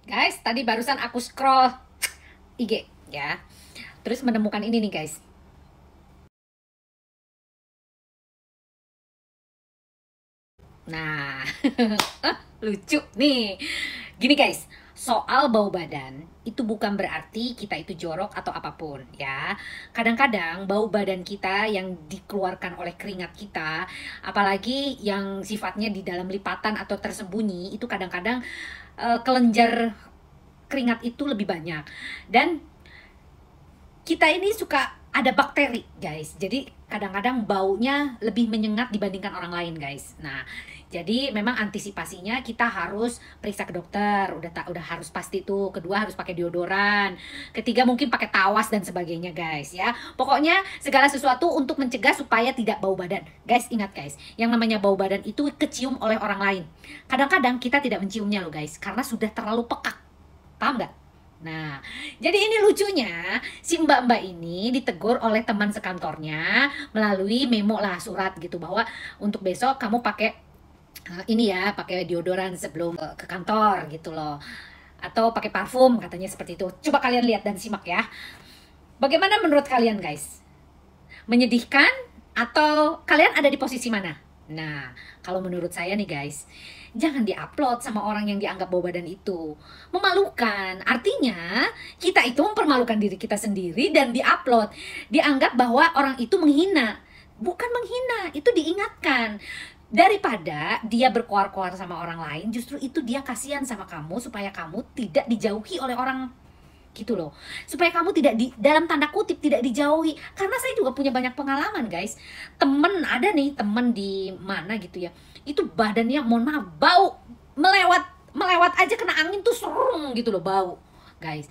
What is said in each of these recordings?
Guys, tadi barusan aku scroll IG ya. Terus menemukan ini nih guys. Nah, lucu nih. Gini guys, soal bau badan itu bukan berarti kita itu jorok atau apapun ya. Kadang-kadang bau badan kita yang dikeluarkan oleh keringat kita, apalagi yang sifatnya di dalam lipatan atau tersembunyi, itu kadang-kadang kelenjar keringat itu lebih banyak. Dan kita ini suka ada bakteri guys, jadi kadang-kadang baunya lebih menyengat dibandingkan orang lain guys. Nah, jadi memang antisipasinya kita harus periksa ke dokter, udah harus pasti tuh. Kedua harus pakai deodoran, ketiga mungkin pakai tawas dan sebagainya guys ya. Pokoknya segala sesuatu untuk mencegah supaya tidak bau badan guys. Ingat guys, yang namanya bau badan itu kecium oleh orang lain. Kadang-kadang kita tidak menciumnya loh guys, karena sudah terlalu pekat. Paham nggak? Nah, jadi ini lucunya, si mbak-mbak ini ditegur oleh teman sekantornya melalui memo lah, surat gitu, bahwa untuk besok kamu pakai ini ya, pakai deodoran sebelum ke kantor gitu loh. Atau pakai parfum katanya seperti itu. Coba kalian lihat dan simak ya. Bagaimana menurut kalian guys? Menyedihkan atau kalian ada di posisi mana? Nah, kalau menurut saya nih guys, jangan diupload sama orang yang dianggap bau badan itu. Memalukan, artinya kita itu mempermalukan diri kita sendiri dan diupload. Dianggap bahwa orang itu menghina. Bukan menghina, itu diingatkan. Daripada dia berkoar-koar sama orang lain, justru itu dia kasihan sama kamu supaya kamu tidak dijauhi oleh orang gitu loh, supaya kamu tidak di dalam tanda kutip tidak dijauhi. Karena saya juga punya banyak pengalaman guys, ada nih temen di mana gitu ya, itu badannya mohon maaf bau, melewat melewat aja kena angin tuh serung gitu loh, bau guys.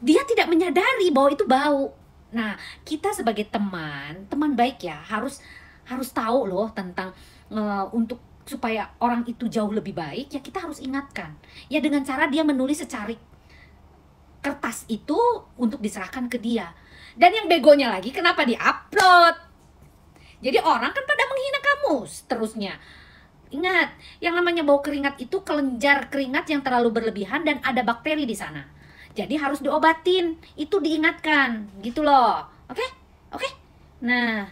Dia tidak menyadari bahwa itu bau. Nah, kita sebagai teman teman baik ya, harus harus tahu loh tentang untuk supaya orang itu jauh lebih baik ya, kita harus ingatkan ya dengan cara dia menulis secari kertas itu untuk diserahkan ke dia. Dan yang begonya lagi, kenapa diupload? Jadi orang kan pada menghina kamu seterusnya. Ingat, yang namanya bau keringat itu kelenjar keringat yang terlalu berlebihan dan ada bakteri di sana. Jadi harus diobatin. Itu diingatkan, gitu loh. Oke? Oke? Nah,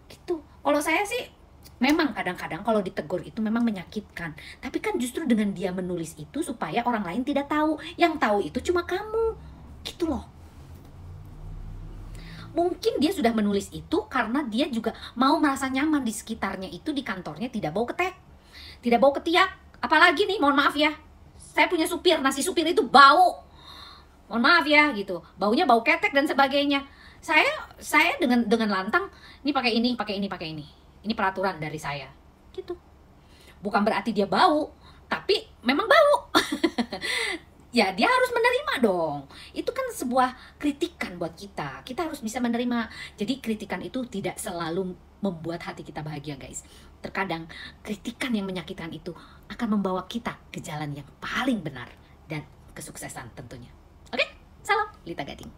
gitu. Kalau saya sih memang kadang-kadang kalau ditegur itu memang menyakitkan. Tapi kan justru dengan dia menulis itu supaya orang lain tidak tahu. Yang tahu itu cuma kamu. Gitu loh. Mungkin dia sudah menulis itu karena dia juga mau merasa nyaman di sekitarnya itu, di kantornya tidak bau ketek, tidak bau ketiak. Apalagi nih, mohon maaf ya, saya punya supir, nasi supir itu bau. Mohon maaf ya gitu. Baunya bau ketek dan sebagainya. Saya dengan lantang, ini pakai ini, pakai ini, pakai ini. Ini peraturan dari saya. Gitu. Bukan berarti dia bau, tapi memang bau. Ya dia harus menerima dong. Itu kan sebuah kritikan buat kita. Kita harus bisa menerima. Jadi kritikan itu tidak selalu membuat hati kita bahagia guys. Terkadang kritikan yang menyakitkan itu akan membawa kita ke jalan yang paling benar dan kesuksesan tentunya. Oke, salam Lita Gading.